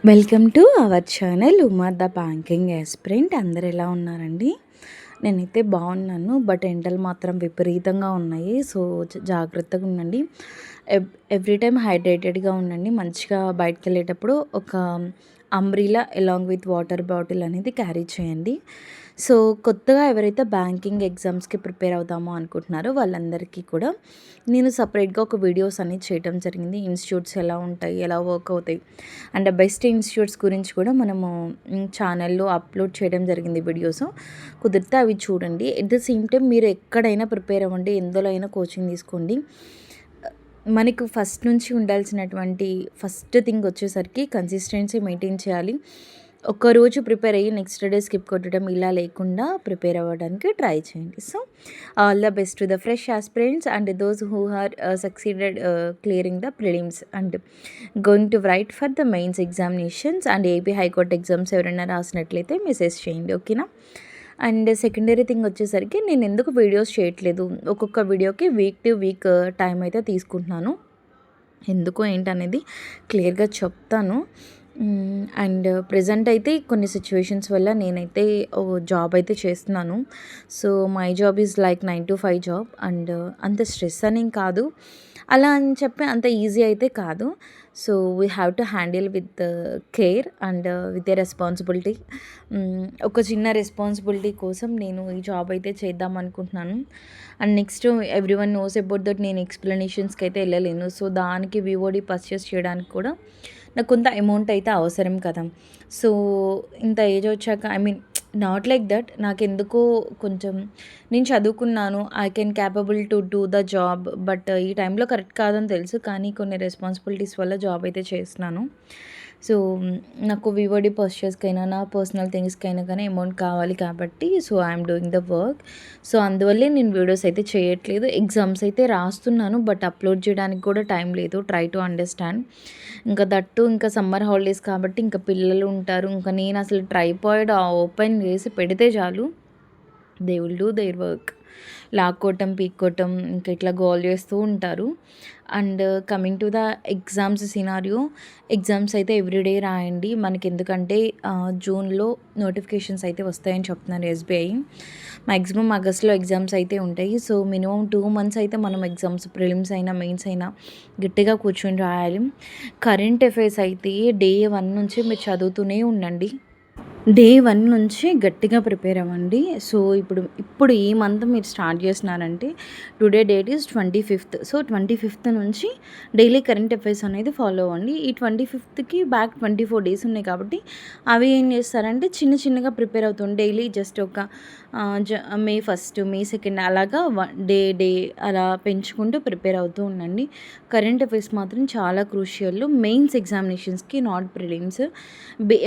Welcome to our channel Uma the banking aspirant. అందరు ఎలా ఉన్నారండి? నేనైతే బాగున్నాను. బట్ ఎండలు మాత్రం విపరీతంగా ఉన్నాయి. సో జాగ్రత్తగా ఉండండి. ఎవ్రీ టైం హైడ్రేటెడ్గా ఉండండి. మంచిగా బయటకు వెళ్ళేటప్పుడు ఒక umbrella along with water bottle అనేది క్యారీ చేయండి. సో కొత్తగా ఎవరైతే బ్యాంకింగ్ ఎగ్జామ్స్కి ప్రిపేర్ అవుదామో అనుకుంటున్నారో వాళ్ళందరికీ కూడా నేను సపరేట్గా ఒక వీడియోస్ అనేది చేయడం జరిగింది. ఇన్స్టిట్యూట్స్ ఎలా ఉంటాయి, ఎలా వర్క్ అవుతాయి అండ్ బెస్ట్ ఇన్స్టిట్యూట్స్ గురించి కూడా మనము ఛానల్లో అప్లోడ్ చేయడం జరిగింది వీడియోస్. కుదిరితే అవి చూడండి. ఎట్ ద సేమ్ టైం మీరు ఎక్కడైనా ప్రిపేర్ అవ్వండి, ఎందులో అయినా కోచింగ్ తీసుకోండి. మనకు ఫస్ట్ నుంచి ఉండాల్సినటువంటి ఫస్ట్ థింగ్ వచ్చేసరికి కన్సిస్టెన్సీ మెయింటైన్ చేయాలి. ఒక్కరోజు ప్రిపేర్ అయ్యి నెక్స్ట్ డే స్కిప్ కొట్టడం ఇలా లేకుండా ప్రిపేర్ అవ్వడానికి ట్రై చేయండి. So all the best to the fresh aspirants and those who are succeeded clearing the prelims and going to write for the mains examinations and AP high court exams ఎవరైనా రాసినట్లయితే message చేయండి, ఓకేనా? And secondary thing వచ్చేసరికి నేను ఎందుకు videos చేయట్లేదు, ఒక్కొక్క వీడియోకి వీక్ టు వీక్ టైం అయితే తీసుకుంటున్నాను. ఎందుకు ఏంటనేది క్లియర్గా చెప్తాను. అండ్ ప్రజెంట్ అయితే కొన్ని సిచ్యువేషన్స్ వల్ల నేనైతే జాబ్ అయితే చేస్తున్నాను. So my job is like 9 to 5 job. And అంత స్ట్రెస్ అనేం కాదు, అలా అని చెప్పి అంత ఈజీ అయితే కాదు. So we have to handle with care and with a responsibility. ఒక చిన్న రెస్పాన్సిబిలిటీ కోసం నేను ఈ జాబ్ అయితే చేద్దాం అనుకుంటున్నాను. And next every one knows about that నేను ఎక్స్ప్లెనేషన్స్కి అయితే వెళ్ళలేను. సో దానికి వివోడి పర్చేస్ చేయడానికి కూడా నాకు కొంత అమౌంట్ అయితే అవసరం కదా. సో ఇంత ఏజ్ వచ్చాక I mean not like that, నాకెందుకో కొంచెం నేను చదువుకున్నాను, I can capable to do the job, but ఈ టైంలో కరెక్ట్ కాదని తెలుసు, కానీ కొన్ని రెస్పాన్సిబిలిటీస్ వల్ల జాబ్ అయితే చేస్తున్నాను. సో నాకు వివోడి పర్చేస్కైనా నా పర్సనల్ థింగ్స్కైనా కానీ అమౌంట్ కావాలి కాబట్టి so I'm doing the work. So అందువల్లే నేను వీడియోస్ అయితే చేయట్లేదు. ఎగ్జామ్స్ అయితే రాస్తున్నాను, బట్ అప్లోడ్ చేయడానికి కూడా టైం లేదు. Try to understand. ఇంకా దట్టు ఇంకా సమ్మర్ హాలిడేస్ కాబట్టి ఇంకా పిల్లలు ఉంటారు. ఇంకా నేను అసలు ట్రైపాడ్ ఓపెన్ చేసి పెడితే చాలు, they will do their work. లాక్కోవటం, పీక్కోవటం, ఇంకా ఇట్లా గోల్ చేస్తూ ఉంటారు. And coming to the exams scenario, exams అయితే ఎవ్రీడే రాయండి. మనకి ఎందుకంటే జూన్లో నోటిఫికేషన్స్ అయితే వస్తాయని చెప్తున్నారు ఎస్బీఐ. మ్యాక్సిమం ఆగస్ట్లో ఎగ్జామ్స్ అయితే ఉంటాయి. సో మినిమం 2 months అయితే మనం ఎగ్జామ్స్ ప్రిలిమ్స్ అయినా మెయిన్స్ అయినా గట్టిగా కూర్చొని రాయాలి. కరెంట్ అఫైర్స్ అయితే డే 1 నుంచి మీరు చదువుతూనే ఉండండి. డే 1 నుంచి గట్టిగా ప్రిపేర్ అవ్వండి. సో ఇప్పుడు ఈ మంత్ మీరు స్టార్ట్ చేసినారంటే today date is 25th. So 25th నుంచి డైలీ కరెంట్ అఫైర్స్ అనేది ఫాలో అవ్వండి. ఈ 25thకి బ్యాక్ 24 days ఉన్నాయి కాబట్టి అవి ఏం చేస్తారంటే చిన్న చిన్నగా ప్రిపేర్ అవుతుంది. డైలీ జస్ట్ ఒక మే 1st, మే 2nd అలాగా డే అలా పెంచుకుంటూ ప్రిపేర్ అవుతూ ఉండండి. కరెంట్ అఫైర్స్ మాత్రం చాలా క్రూషియల్ మెయిన్స్ ఎగ్జామినేషన్స్కి, నాట్ ప్రిలిమ్స్.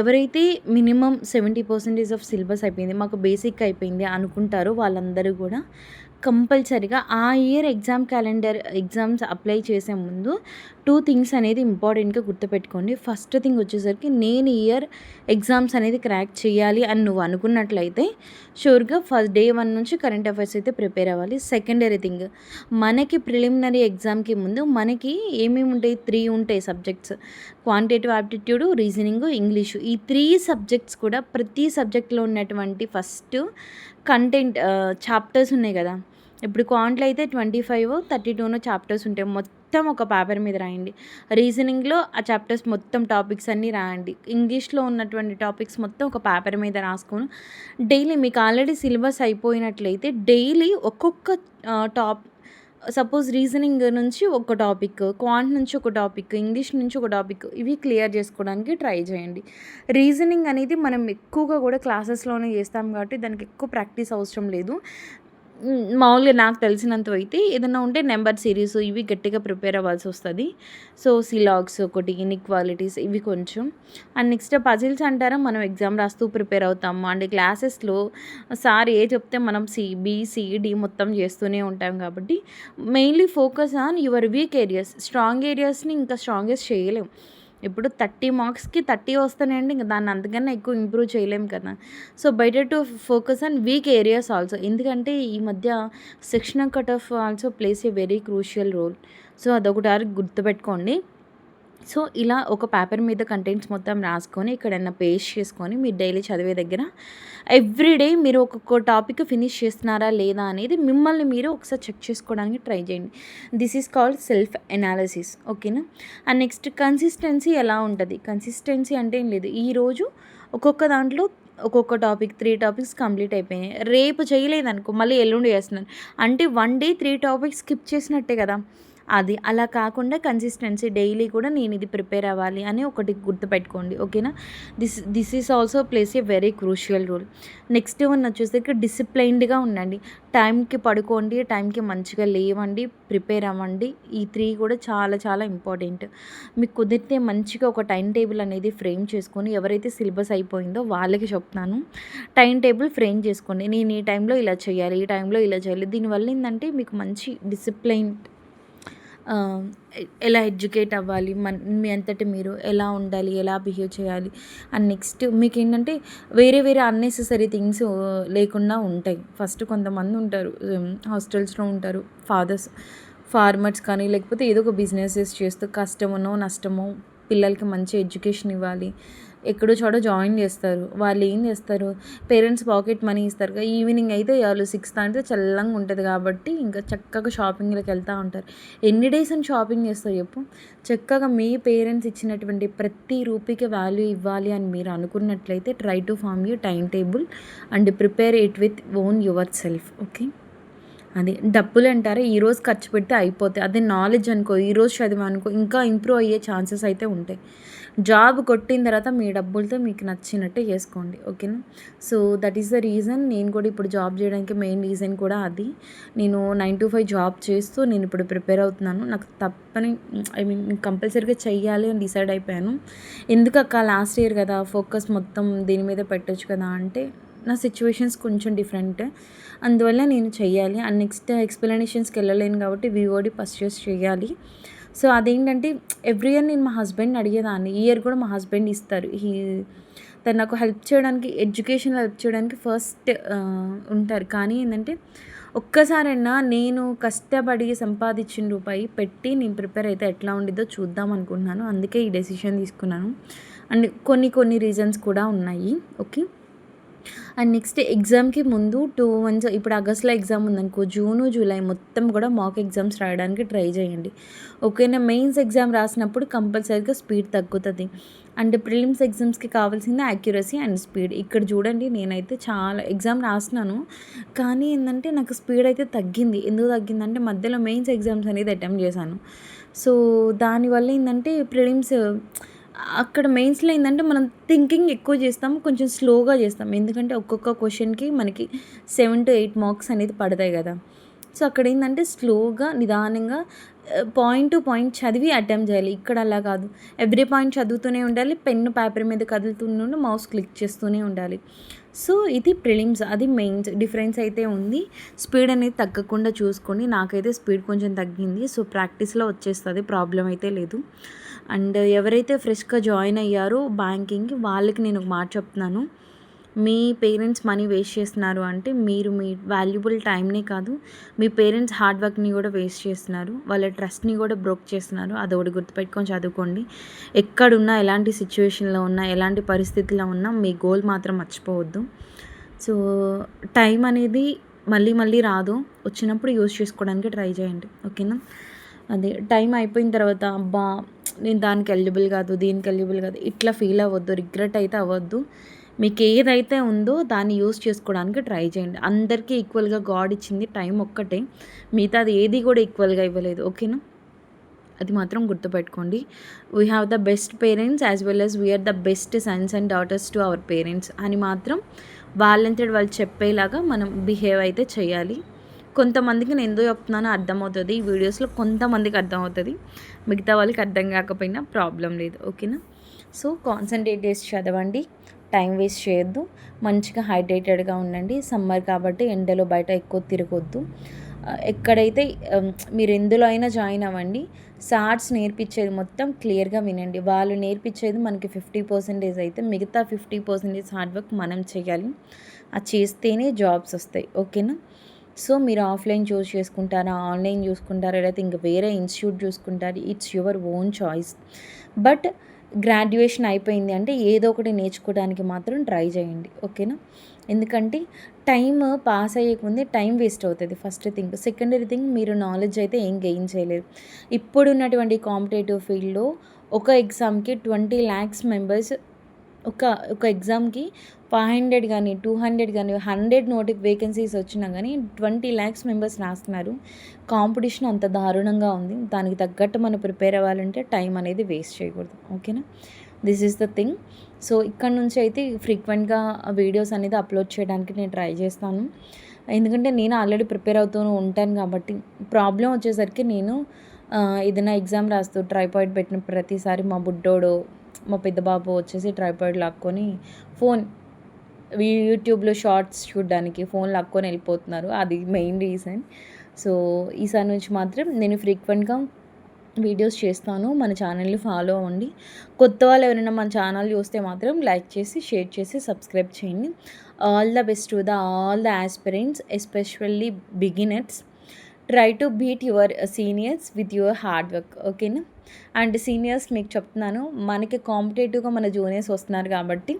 ఎవరైతే మినిమం 70% ఆఫ్ సిలబస్ అయిపోయింది, మాకు బేసిక్ అయిపోయింది అనుకుంటారో వాళ్ళందరూ కూడా కంపల్సరీగా ఆ ఇయర్ ఎగ్జామ్స్ అప్లై చేసే ముందు 2 things అనేది ఇంపార్టెంట్గా గుర్తుపెట్టుకోండి. ఫస్ట్ థింగ్ వచ్చేసరికి నేను ఇయర్ ఎగ్జామ్స్ అనేది క్రాక్ చేయాలి అని నువ్వు అనుకున్నట్లయితే షూర్గా డే 1 నుంచి కరెంట్ అఫైర్స్ అయితే ప్రిపేర్ అవ్వాలి. సెకండరీ థింగ్, మనకి ప్రిలిమినరీ ఎగ్జామ్కి ముందు మనకి ఏమేమి ఉంటాయి, 3 ఉంటాయి subjects: quantitative aptitude, reasoning, English. ఈ 3 సబ్జెక్ట్స్ కూడా ప్రతి సబ్జెక్ట్లో ఉన్నటువంటి ఫస్ట్ కంటెంట్ చాప్టర్స్ ఉన్నాయి కదా. ఇప్పుడు క్వాంట్లో అయితే 25, 32 చాప్టర్స్ ఉంటాయి. మొత్తం ఒక పేపర్ మీద రాయండి. రీజనింగ్లో ఆ చాప్టర్స్ మొత్తం టాపిక్స్ అన్నీ రాయండి. ఇంగ్లీష్లో ఉన్నటువంటి టాపిక్స్ మొత్తం ఒక పేపర్ మీద రాసుకొని డైలీ మీకు ఆల్రెడీ సిలబస్ అయిపోయినట్లయితే డైలీ ఒక్కొక్క టాప్, సపోజ్ రీజనింగ్ నుంచి ఒక టాపిక్, క్వాంట్ నుంచి ఒక టాపిక్, ఇంగ్లీష్ నుంచి ఒక టాపిక్, ఇవి క్లియర్ చేసుకోవడానికి ట్రై చేయండి. రీజనింగ్ అనేది మనం ఎక్కువగా కూడా క్లాసెస్లోనే చేస్తాం కాబట్టి దానికి ఎక్కువ ప్రాక్టీస్ అవసరం లేదు. మామూలుగా నాకు తెలిసినంత అయితే ఏదైనా ఉంటే నెంబర్ సిరీస్ ఇవి గట్టిగా ప్రిపేర్ అవ్వాల్సి వస్తుంది. సో సిలాగ్స్ ఒకటి, ఇన్ఈక్వాలిటీస్ ఇవి కొంచెం. అండ్ నెక్స్ట్ పజిల్స్ అంటారా, మనం ఎగ్జామ్ రాస్తూ ప్రిపేర్ అవుతాము. అండ్ క్లాసెస్లో సార్ ఏ చెప్తే మనం సిబిసిడి మొత్తం చేస్తూనే ఉంటాం కాబట్టి mainly focus on your weak areas. Strong ఏరియాస్ని ఇంకా స్ట్రాంగెస్ట్ చేయలేం. ఇప్పుడు 30 మార్క్స్కి 30 వస్తాయండి, ఇంకా దాన్ని అంతకన్నా ఎక్కువ ఇంప్రూవ్ చేయలేము కదా. So better to focus on weak areas also, ఎందుకంటే ఈ మధ్య sectional cut off also plays a very crucial role. So అదొకటి గుర్తుపెట్టుకోండి. సో ఇలా ఒక పేపర్ మీద కంటెంట్స్ మొత్తం రాసుకొని ఎక్కడైనా పేస్ట్ చేసుకొని మీరు డైలీ చదివే దగ్గర ఎవ్రీడే మీరు ఒక్కొక్క టాపిక్ ఫినిష్ చేస్తున్నారా లేదా అనేది మిమ్మల్ని మీరు ఒకసారి చెక్ చేసుకోవడానికి ట్రై చేయండి. This is called self analysis. ఓకేనా. అండ్ నెక్స్ట్ కన్సిస్టెన్సీ ఎలా ఉంటుంది? కన్సిస్టెన్సీ అంటే ఏం లేదు, ఈరోజు ఒక్కొక్క దాంట్లో ఒక్కొక్క టాపిక్ 3 టాపిక్స్ కంప్లీట్ అయిపోయినాయి. రేపు చేయలేదనుకో మళ్ళీ ఎల్లుండి చేస్తున్నాను అంటే 1 డే 3 టాపిక్స్ స్కిప్ చేసినట్టే కదా. అది అలా కాకుండా కన్సిస్టెన్సీ డైలీ కూడా నేను ఇది ప్రిపేర్ అవ్వాలి అని ఒకటి గుర్తుపెట్టుకోండి. ఓకేనా. This is also plays a very crucial role. Next one వచ్చేసరికి డిసిప్లైన్డ్గా ఉండండి. టైంకి పడుకోండి, టైంకి మంచిగా లేవండి, ప్రిపేర్ అవ్వండి. ఈ 3 కూడా చాలా చాలా ఇంపార్టెంట్. మీకు కుదిరితే మంచిగా ఒక టైం టేబుల్ అనేది ఫ్రేమ్ చేసుకొని, ఎవరైతే సిలబస్ అయిపోయిందో వాళ్ళకి చెప్తున్నాను, టైం టేబుల్ ఫ్రేమ్ చేసుకోండి. నేను ఈ టైంలో ఇలా చేయాలి, ఈ టైంలో ఇలా చేయాలి. దీనివల్ల ఏంటంటే మీకు మంచి డిసిప్లైన్, ఎలా ఎడ్యుకేట్ అవ్వాలి, మీ అంతటి మీరు ఎలా ఉండాలి, ఎలా బిహేవ్ చేయాలి. అండ్ నెక్స్ట్ మీకు ఏంటంటే వేరే వేరే అన్నెసెసరీ థింగ్స్ లేకుండా ఉంటాయి. ఫస్ట్ కొంతమంది ఉంటారు హాస్టల్స్లో ఉంటారు, ఫార్మర్స్ కానీ లేకపోతే ఏదో ఒక బిజినెసెస్ చేస్తూ కష్టమనో నష్టమో పిల్లలకి మంచి ఎడ్యుకేషన్ ఇవ్వాలి, ఎక్కడో చోట జాయిన్ చేస్తారు. వాళ్ళు ఏం చేస్తారు, పేరెంట్స్ పాకెట్ మనీ ఇస్తారు కదా, ఈవినింగ్ అయితే వాళ్ళు 6 దాటితే చల్లంగా ఉంటుంది కాబట్టి ఇంకా చక్కగా షాపింగ్లకు వెళ్తూ ఉంటారు. ఎన్ని డేస్ అని షాపింగ్ చేస్తారు చెప్పు. చక్కగా మీ పేరెంట్స్ ఇచ్చినటువంటి ప్రతి రూపీకి వాల్యూ ఇవ్వాలి అని మీరు అనుకున్నట్లయితే try to form you time table and prepare it with own your self. Okay. అది డబ్బులు అంటారా, ఈరోజు ఖర్చు పెడితే అయిపోతాయి. అదే నాలెడ్జ్ అనుకో, ఈరోజు చదివానుకో ఇంకా ఇంప్రూవ్ అయ్యే ఛాన్సెస్ అయితే ఉంటాయి. జాబ్ కొట్టిన తర్వాత మీ డబ్బులతో మీకు నచ్చినట్టే చేసుకోండి. ఓకేనా. So that is the reason నేను కూడా ఇప్పుడు జాబ్ చేయడానికి మెయిన్ రీజన్ కూడా అది. నేను 9 to 5 జాబ్ చేస్తూ నేను ఇప్పుడు ప్రిపేర్ అవుతున్నాను. నాకు తప్పని కంపల్సరీగా చెయ్యాలి అని డిసైడ్ అయిపోయాను. ఎందుకు అక్క లాస్ట్ ఇయర్ కదా, ఫోకస్ మొత్తం దీని మీద పెట్టొచ్చు కదా అంటే నా సిచ్యువేషన్స్ కొంచెం డిఫరెంట్, అందువల్ల నేను చెయ్యాలి. అండ్ నెక్స్ట్ ఎక్స్ప్లెనేషన్స్కి వెళ్ళలేను కాబట్టి వివోడి పర్చేస్ చేయాలి. సో అదేంటంటే ఎవ్రీ ఇయర్ నేను మా హస్బెండ్ని అడిగేదాన్ని, ఈ ఇయర్ కూడా మా హస్బెండ్ ఇస్తారు. తను నాకు హెల్ప్ చేయడానికి, ఎడ్యుకేషన్లో హెల్ప్ చేయడానికి ఫస్ట్ ఉంటారు. కానీ ఏంటంటే ఒక్కసారైనా నేను కష్టపడి సంపాదించిన రూపాయి పెట్టి నేను ప్రిపేర్ అయితే ఎట్లా ఉండిద్దో చూద్దాం అనుకుంటున్నాను. అందుకే ఈ డెసిషన్ తీసుకున్నాను. అండ్ కొన్ని రీజన్స్ కూడా ఉన్నాయి. ఓకే. అండ్ నెక్స్ట్ ఎగ్జామ్కి ముందు 2 months, ఇప్పుడు ఆగస్ట్లో ఎగ్జామ్ ఉందనుకో, జూను జూలై మొత్తం కూడా మాక్ ఎగ్జామ్స్ రాయడానికి ట్రై చేయండి. ఓకేనా. మెయిన్స్ ఎగ్జామ్ రాసినప్పుడు కంపల్సరీగా స్పీడ్ తగ్గుతుంది. అండ్ ప్రిలిమ్స్ ఎగ్జామ్స్కి కావాల్సింది యాక్యురసీ అండ్ స్పీడ్. ఇక్కడ చూడండి, నేనైతే చాలా ఎగ్జామ్ రాసినాను కానీ ఏంటంటే నాకు స్పీడ్ అయితే తగ్గింది. ఎందుకు తగ్గిందంటే మధ్యలో మెయిన్స్ ఎగ్జామ్స్ అనేది అటెంప్ట్ చేశాను. సో దానివల్ల ఏంటంటే ప్రిలిమ్స్ అక్కడ మెయిన్స్లో ఏంటంటే మనం థింకింగ్ ఎక్కువ చేస్తాం, కొంచెం స్లోగా చేస్తాం. ఎందుకంటే ఒక్కొక్క క్వశ్చన్కి మనకి 7 to 8 మార్క్స్ అనేది పడతాయి కదా. సో అక్కడ ఏంటంటే స్లోగా నిదానంగా పాయింట్ టు పాయింట్ చదివి అటెంప్ట్ చేయాలి. ఇక్కడ అలా కాదు, ఎవ్రీ పాయింట్ చదువుతూనే ఉండాలి, పెన్ను పేపర్ మీద కదులుతూనే ఉండి మౌస్ క్లిక్ చేస్తూనే ఉండాలి. సో ఇది ప్రిలిమ్స్, అది మెయిన్స్. డిఫరెన్స్ అయితే ఉంది. స్పీడ్ అనేది తగ్గకుండా చూసుకోండి. నాకైతే స్పీడ్ కొంచెం తగ్గింది. సో ప్రాక్టీస్లో వచ్చేస్తుంది, ప్రాబ్లం అయితే లేదు. అండ్ ఎవరైతే ఫ్రెష్గా జాయిన్ అయ్యారో బ్యాంకింగ్కి, వాళ్ళకి నేను ఒక మాట చెప్తున్నాను, మీ పేరెంట్స్ మనీ వేస్ట్ చేస్తున్నారు అంటే మీరు మీ వాల్యుబుల్ టైంనే కాదు, మీ పేరెంట్స్ హార్డ్ వర్క్ని కూడా వేస్ట్ చేస్తున్నారు, వాళ్ళ ట్రస్ట్ని కూడా బ్రోక్ చేస్తున్నారు. అదొకటి గుర్తుపెట్టుకొని చదువుకోండి. ఎక్కడున్నా, ఎలాంటి సిచ్యువేషన్లో ఉన్నా, ఎలాంటి పరిస్థితుల్లో ఉన్నా మీ గోల్ మాత్రం మర్చిపోవద్దు. సో టైం అనేది మళ్ళీ రాదు, వచ్చినప్పుడు యూజ్ చేసుకోవడానికి ట్రై చేయండి. ఓకేనా. అదే టైం అయిపోయిన తర్వాత అబ్బా నేను దానికి ఎలిజిబుల్ కాదు, దీనికి ఎలిజిబుల్ కాదు, ఇట్లా ఫీల్ అవ్వద్దు, రిగ్రెట్ అయితే అవ్వద్దు. మీకు ఏదైతే ఉందో దాన్ని యూజ్ చేసుకోవడానికి ట్రై చేయండి. అందరికీ ఈక్వల్గా గాడ్ ఇచ్చింది టైం ఒక్కటే, మిగతా అది ఏది కూడా ఈక్వల్గా ఇవ్వలేదు. ఓకేనా. అది మాత్రం గుర్తుపెట్టుకోండి. We have the best parents as well as we are the best sons and daughters to our parents అని మాత్రం వాళ్ళంతటి వాళ్ళు చెప్పేలాగా మనం బిహేవ్ అయితే చేయాలి. కొంతమందికి నేను ఎందుకు చెప్తున్నానో అర్థమవుతుంది, ఈ వీడియోస్లో కొంతమందికి అర్థమవుతుంది, మిగతా వాళ్ళకి అర్థం కాకపోయినా ప్రాబ్లం లేదు. ఓకేనా. సో కాన్సన్ట్రేట్ చేసి చదవండి, టైం వేస్ట్ చేయొద్దు, మంచిగా హైడ్రేటెడ్గా ఉండండి. సమ్మర్ కాబట్టి ఎండలో బయట ఎక్కువ తిరగొద్దు. ఎక్కడైతే మీరు ఎందులో అయినా జాయిన్ అవ్వండి, సార్స్ నేర్పించేది మొత్తం క్లియర్గా వినండి. వాళ్ళు నేర్పించేది మనకి 50% అయితే మిగతా 50% హార్డ్ వర్క్ మనం చేయాలి. అది చేస్తేనే జాబ్స్ వస్తాయి. ఓకేనా. సో మీరు ఆఫ్లైన్ చూస్ చేసుకుంటారా, ఆన్లైన్ చూసుకుంటారా, లేకపోతే ఇంకా వేరే ఇన్స్టిట్యూట్ చూసుకుంటారు, it's your own choice. But graduation అయిపోయింది అంటే ఏదో ఒకటి నేర్చుకోవడానికి మాత్రం ట్రై చేయండి, ఓకేనా? ఎందుకంటే టైమ్ పాస్ అయ్యేకుంది టైం వేస్ట్ అవుతుంది ఫస్ట్ థింగ్. సెకండరీ థింగ్, మీరు నాలెడ్జ్ అయితే ఏం గెయిన్ చేయలేరు. ఇప్పుడున్నటువంటి కాంపిటేటివ్ ఫీల్డ్లో ఒక ఎగ్జామ్కి 20 lakhs మెంబర్స్ ఒక ఒక ఎగ్జామ్కి 500 కానీ 200 కానీ 100 వేకెన్సీస్ వచ్చినా కానీ 20 lakhs మెంబర్స్ రాస్తున్నారు. కాంపిటీషన్ అంత దారుణంగా ఉంది. దానికి తగ్గట్టు మనం ప్రిపేర్ అవ్వాలంటే టైం అనేది వేస్ట్ చేయకూడదు, ఓకేనా? This is the thing. So ఇక్కడ నుంచి అయితే ఫ్రీక్వెంట్గా వీడియోస్ అనేది అప్లోడ్ చేయడానికి నేను ట్రై చేస్తాను. ఎందుకంటే నేను ఆల్రెడీ ప్రిపేర్ అవుతూ ఉంటాను కాబట్టి. ప్రాబ్లం వచ్చేసరికి నేను ఏదైనా ఎగ్జామ్ రాస్తూ ట్రైపాడ్ పెట్టిన ప్రతిసారి మా బుడ్డోడు, మా పెద్ద బాబు వచ్చేసి ట్రైపాడ్ లాక్కొని ఫోన్ యూట్యూబ్లో షార్ట్స్ చూడడానికి ఫోన్ లాక్కొని వెళ్ళిపోతున్నారు. అది మెయిన్ రీజన్. సో ఈసారి నుంచి మాత్రం నేను ఫ్రీక్వెంట్గా వీడియోస్ చేస్తాను. మన ఛానల్ని ఫాలో అవ్వండి. కొత్త వాళ్ళు ఎవరైనా మన ఛానల్ చూస్తే మాత్రం లైక్ చేసి, షేర్ చేసి, సబ్స్క్రైబ్ చేయండి. All the best to all the aspirants, especially beginners. Try to beat your seniors with your hard work, ఓకేనా? అండ్ సీనియర్స్ మీకు చెప్తున్నాను, మనకి కాంపిటేటివ్గా మన జూనియర్స్ వస్తున్నారు కాబట్టి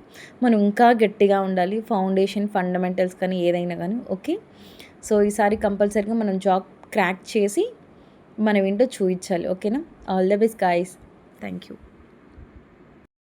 మనం ఇంకా గట్టిగా ఉండాలి. ఫౌండేషన్, ఫండమెంటల్స్ కానీ ఏదైనా కానీ, ఓకే? సో ఈసారి కంపల్సరీగా మనం జాబ్ క్రాక్ చేసి మనం ఏంటో చూపించాలి, ఓకేనా? All the best guys. Thank you.